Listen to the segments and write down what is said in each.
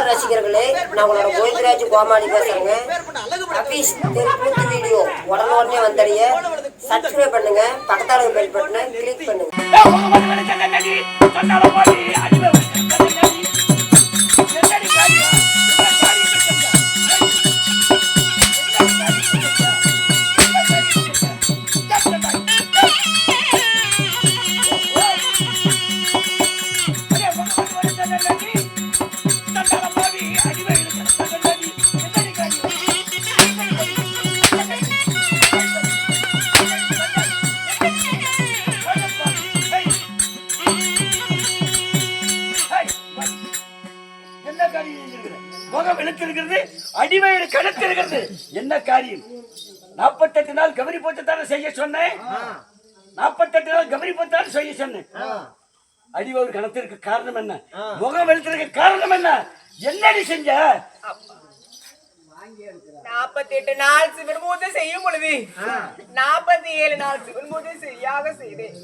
ரசிகர்களே, நான் உங்களோட கோவிந்தராஜ் கோமாளி பேசுறேங்க. அபீஸ் தெருக்கூத்து வீடியோ உடனே வந்தடைய சப்ஸ்கிரைப் பண்ணுங்க, பக்கத்தால பெல் பட்டனை கிளிக் பண்ணுங்க. அடிவயிறு கணத்திருக்கிறது. என்ன காரியம்? 48 நாள் கவரி போட்டுத்தானே செய்ய சொன்னேன். 48 நாள் கவரி போட்டுத்தானே செய்ய சொன்னேன். அடிவயிறு கணத்திற்கு காரணம் என்ன? முகம் வெளுத்திருக்க காரணம் என்ன? என்னடி செஞ்ச? 48 நாள் சிவன் பூஜை செய்யும் பொழுது 47 நாள் சிவன் பூஜை சரியாக செய்தேன்.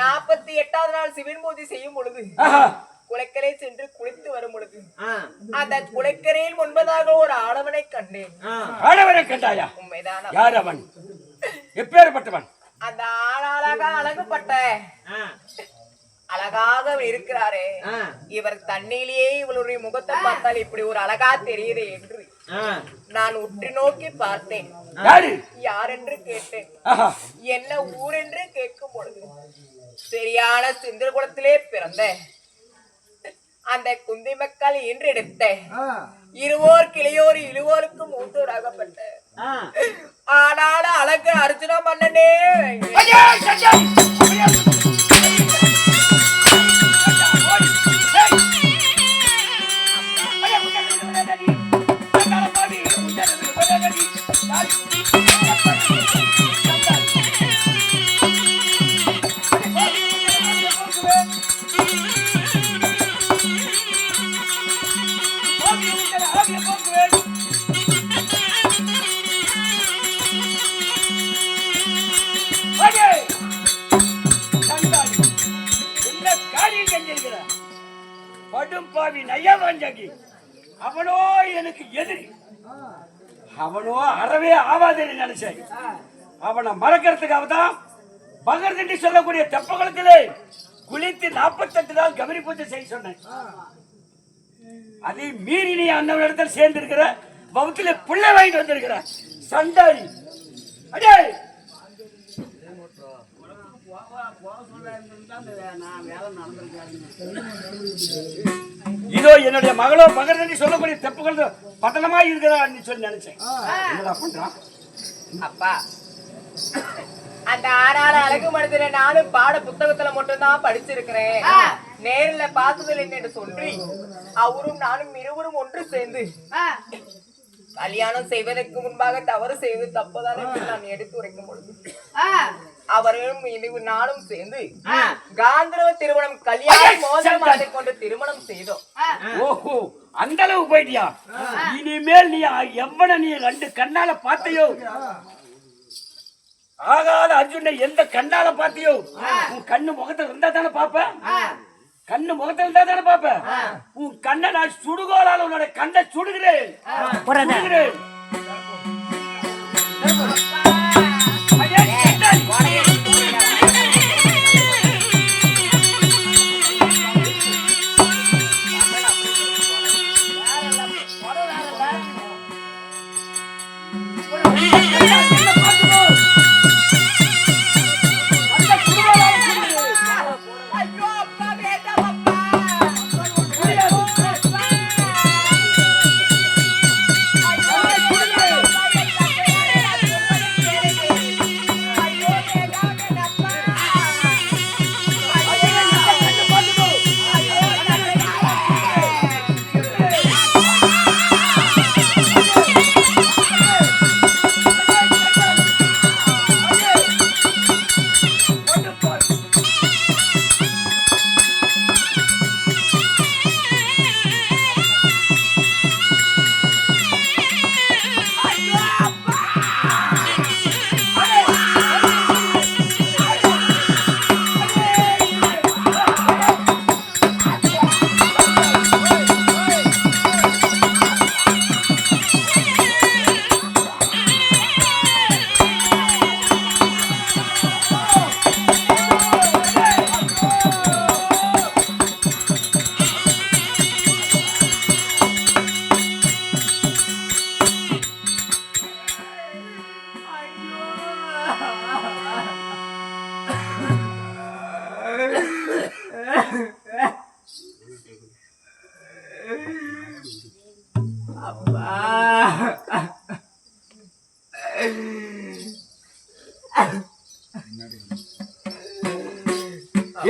48வது நாள் சிவன் பூஜை செய்யும் பொழுது குளக்கரை சென்று குளித்து வரும் பொழுது அந்த குளக்கரையில் முன்பதாக ஒரு ஆடவனை கண்டேன். ஆடவனை கண்டாயா? உண்மைதான். யார் அவன்? எப்பேற்பட்டவன்? அந்த ஆளாக அழகுப்பட்ட அழகாக இருக்கிறாரே, இவர் தண்ணியிலேயே இவளுடைய முகத்தை பார்த்தால் இப்படி ஒரு அழகா தெரியுது என்று நான் உற்று நோக்கி பார்த்தேன். யார் என்று கேட்டேன். என்ன ஊர் என்று கேட்கும் பொழுது சரியான சிந்திர குலத்திலே பிறந்த அந்த குந்தி மக்கள் ஈன்றெடுத்த இருவோர் கிளையோர் இழுவோருக்கு மூத்தோராகப்பட்ட ஆனால அழகு அர்ஜுனா மன்னனே. படும்பாவி நயவாஞ்சாகி அவனோ எனக்கு எதிரி. அவனோ அறவே ஆவாதேன்னு நினைச்சேன். அவனை மறக்கிறதுக்காக தான் பகர்திண்டி சொல்லக்கூடிய தெப்பகுளத்திலே குளித்து 48 நாள் கவரி பூஜை செய்ய சொன்னேன். அதை மீறி நீ அந்த இடத்துல சேர்ந்து இருக்கிற வகுத்துல புள்ளை வாங்கிட்டு வந்திருக்கிற சண்டாளி. அடே இதோ என்னுடைய மகளோ பகர்தண்டி சொல்லக்கூடிய தெப்புகள் பட்டணமா இருக்கிறான்னு சொல்லி நினைச்சேன். என்னடா பண்றான்? அப்பா, அந்த ஆறாறு அழகு மனிதரை நானும் பாட புத்தகத்துல மட்டும்தான் படிச்சிருக்கிறேன். நேரில் பார்த்ததில்லை என்று சொல்லி அவரும் நானும் இருவரும் ஒன்று சேர்ந்து கல்யாணம் செய்வதற்கு முன்பாக தவறு செய்து தப்பதான் என்று நான் எடுத்து உரைக்கும் பொழுது அவர்களும் நானும் சேர்ந்து காந்தர்வ திருமணம் கல்யாணம் மோசமாக கொண்டு திருமணம் செய்தோம். ஓஹோ, அந்த அளவு போயிட்டியா? இனிமேல் நீ எவ்வளவு நீ 2 கண்ணால பார்த்தையோ, ஆகாத அர்ஜுனை எந்த கண்ணால பார்த்தியோ, உன் கண்ணு முகத்துல இருந்தா தானே பாப்ப. கண்ணு முகத்துல இருந்தா தானே பாப்ப. உன் கண்ணை நான் சுடுகோலால உன்னோட கண்ணை சுடுகிறேன்.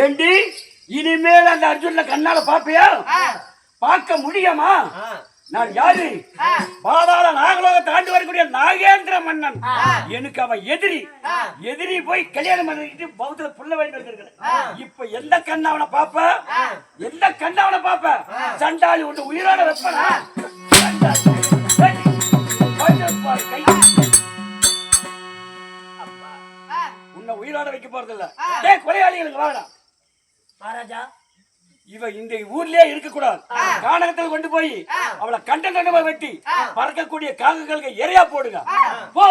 ஏண்டி இனிமேல் அந்த அர்ஜுன கண்ணால பாப்பியா? பார்க்க முடியுமா? நான் யாரு? பாதாள நாகலோக தாண்டி வரக்கூடிய நாகேந்திர மன்னன். எனக்கு அவன் எதிரி போய் கல்யாணம் பண்ணிட்டு பௌத்த புள்ள வேண்டி இருக்கிறேன். இப்ப எந்த கண்ணவனை பாப்ப? சண்டாளி ஒன்று உயிரோட வைப்பனா? உன்னை உயிரோட வைக்க போறதில்ல. கொலையாளிகளுக்கு வாடா மகாராஜா. இவ இந்த ஊர்லயே இருக்க கூடாது. கானகத்தில் கொண்டு போய் அவளை கண்டமா வெட்டி பறக்கக்கூடிய காகங்களுக்கு இறையா போடுங்க. போ.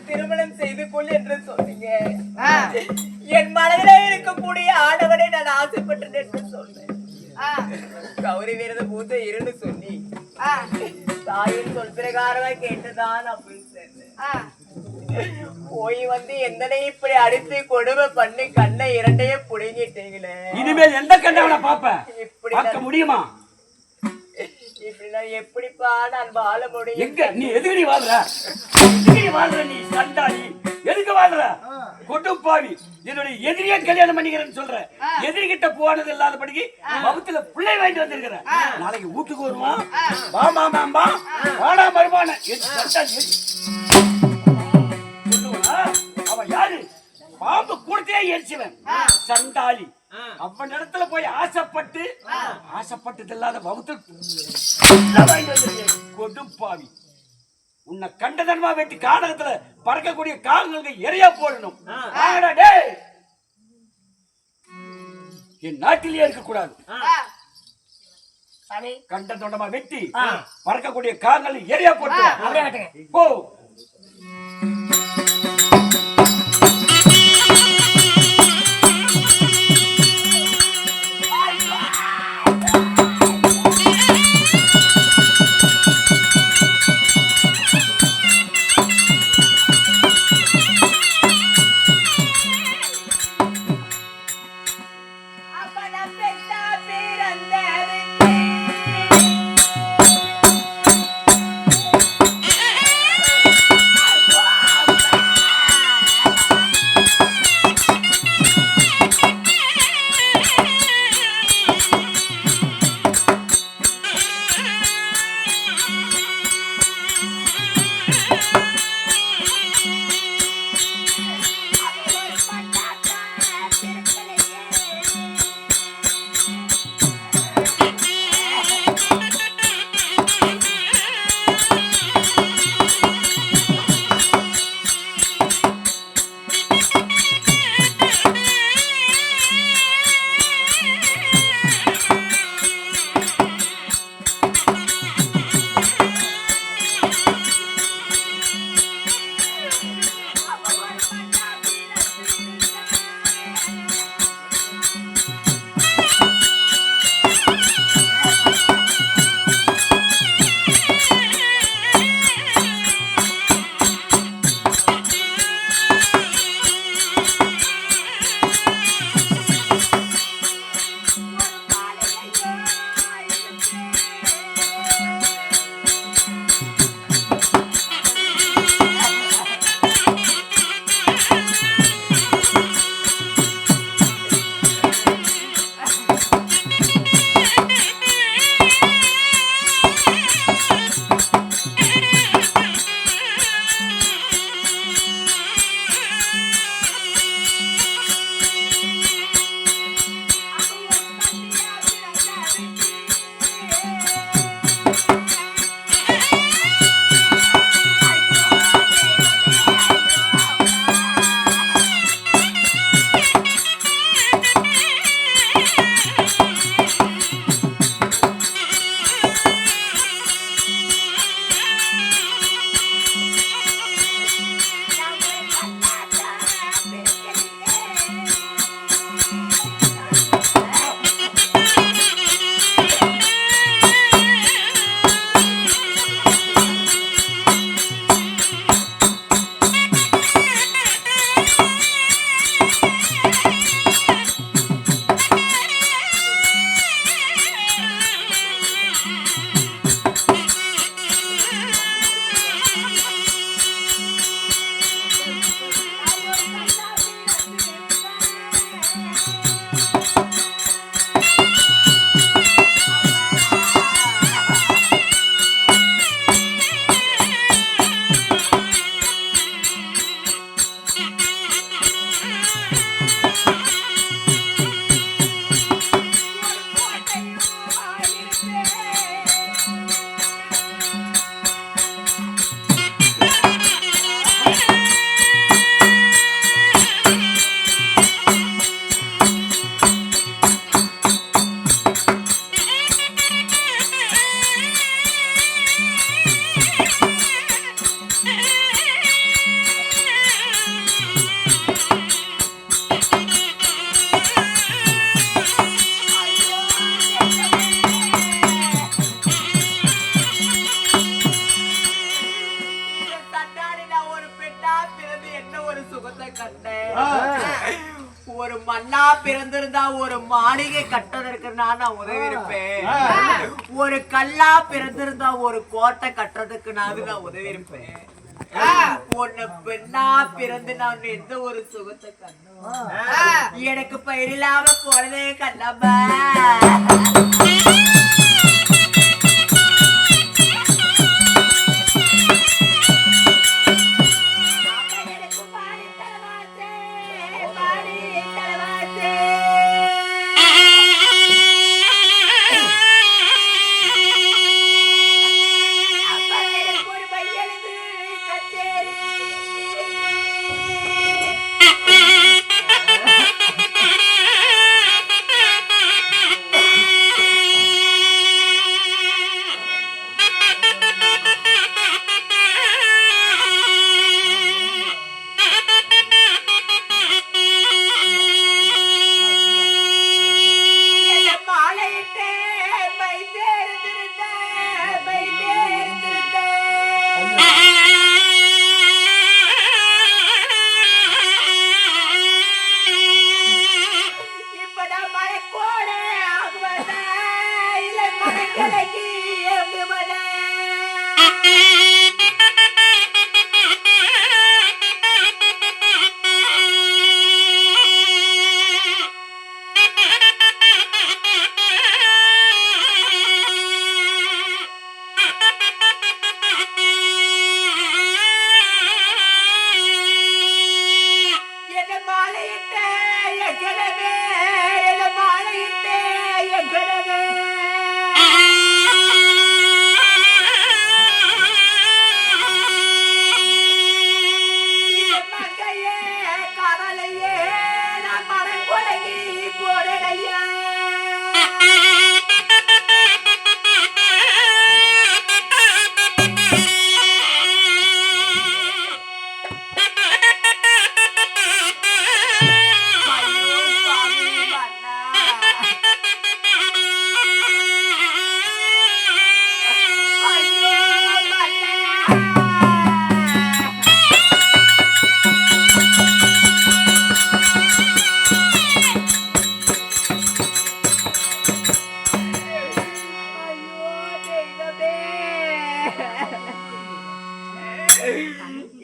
திருமணம் செய்து கொள் என்று சொன்னீங்க. என் மனதிலே இருக்கக்கூடிய ஆடவனை நான் ஆசைப்பட்டேன் என்று சொன்னேன். கௌரி விரத பூத்த இருன்னு சொல்லி தாயின் சொல் பிரகாரமா கேட்டுதான் அப்படின்னு சொன்னேன். போய் வந்து எந்தனை இப்படி அடித்து கொடுமை பண்ணி கண்ணை இரண்டையே புடுங்கிட்டீங்களே. இனிமேல் எந்த கண்ணவனை பாப்ப? இப்படி பார்க்க முடியுமா? இப்படிலாம் எப்படிப்பா நான் வாழ முடியும்? எங்க நீ எதுக்கு வாழ்ற? நீ சண்டாளி எதுக்கு வாழ்ற? கொட்டுப்பாவி. என்னுடைய எதிரியே கல்யாணம் பண்ணிக்கிறேன்னு சொல்ற. எதிரி கிட்ட போனது இல்லாதபடிக்கு வகுத்துல பிள்ளை வாங்கிட்டு வந்திருக்கிறேன். நாளைக்கு வீட்டுக்கு வருவான். வாமா வாடா மருமான. அவன் யாரு? பாம்பு கூடத்தையே எரிச்சுவன் சண்டாளி. அவன் இடத்துல போய் ஆசைப்பட்டது இல்லாத வகுத்து கொடுப்பாவி. உன்னை கண்டதன்மா வெட்டி கானகத்துல பறக்கக்கூடிய காகங்களுக்கு இறையா போடணும். என் நாட்டிலேயே இருக்க கூடாது. கண்ட தொண்டமா வெட்டி பறக்கக்கூடிய காகங்களுக்கு இறையா போட்டு போ. கண்டேன். ஒரு மண்ணா பிறந்திருந்தா ஒரு மாளிகை கட்டுறதற்கு நான் உதவி இருப்பேன். ஒரு கல்லா பிறந்திருந்தா ஒரு கோட்டை கட்டுறதுக்கு நான் உதவி இருப்பேன். உன்னை பெண்ணா பிறந்து நான் எந்த ஒரு சுகத்தை கண்டோம். எனக்கு பயிர் இல்லாம போனதே கண்ணம்மா.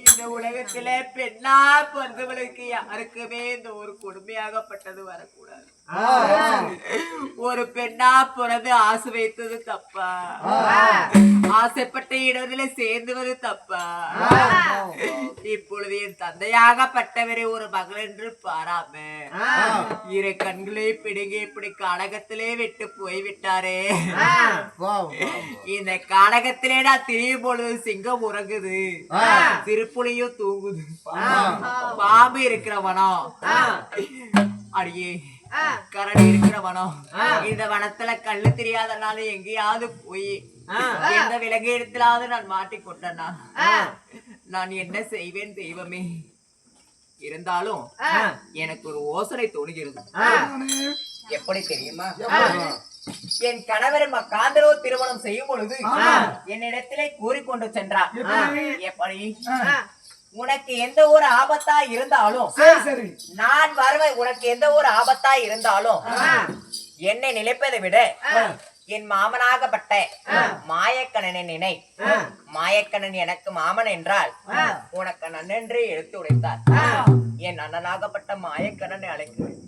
இந்த உலகத்திலே பெண்ணா பிறந்தவளுக்கு யாருக்குமே இந்த ஒரு கொடுமையாகப்பட்டது வரக்கூடாது. ஒரு பெண்ணா பிறந்து ஆசை வைத்தது தப்பா? ஆசைப்பட்ட இடத்துல சேர்ந்துவது தப்பா? இப்பொழுது என் தந்தையாகப்பட்டவரை ஒரு மகள் என்று பாராம இரு கண்களை பிடுங்கி இப்படி கானகத்திலே விட்டு போய்விட்டாரே. இந்த கானகத்திலே நான் திரியும் பொழுது சிங்கம் உறங்குது, திருப்புலியும் தூங்குது, பாம்பு இருக்கிறவனோ அடியே கரடி இருக்கிற வனம். இந்த வனத்துல கல்லு தெரியாதனால எங்கேயாவது போய் எந்த விலங்கு இடத்திலாவது நான் மாட்டிக்கொண்டனா நான் என்ன செய்வேன் தெய்வமே? இருந்தாலும் எனக்கு ஒரு யோசனை தோணுகிறது. எப்படி தெரியுமா? என் கணவர் காந்தரோ திருமணம் செய்யும் பொழுது என்னிடத்திலே கூறிக்கொண்டு சென்றார். எப்படி? உனக்கு எந்த ஒரு ஆபத்தா இருந்தாலும் நான் வருவேன். உனக்கு எந்த ஒரு ஆபத்தா இருந்தாலும் என்னை நினைப்பதை விட என் மாமனாகப்பட்ட மாயக்கண்ணனை நினை. மாயக்கண்ணன் எனக்கு மாமன் என்றால் உனக்கு நன்னென்று எடுத்து உடைத்தார். என் அண்ணனாகப்பட்ட மாயக்கண்ணனை அழைக்கிறேன்.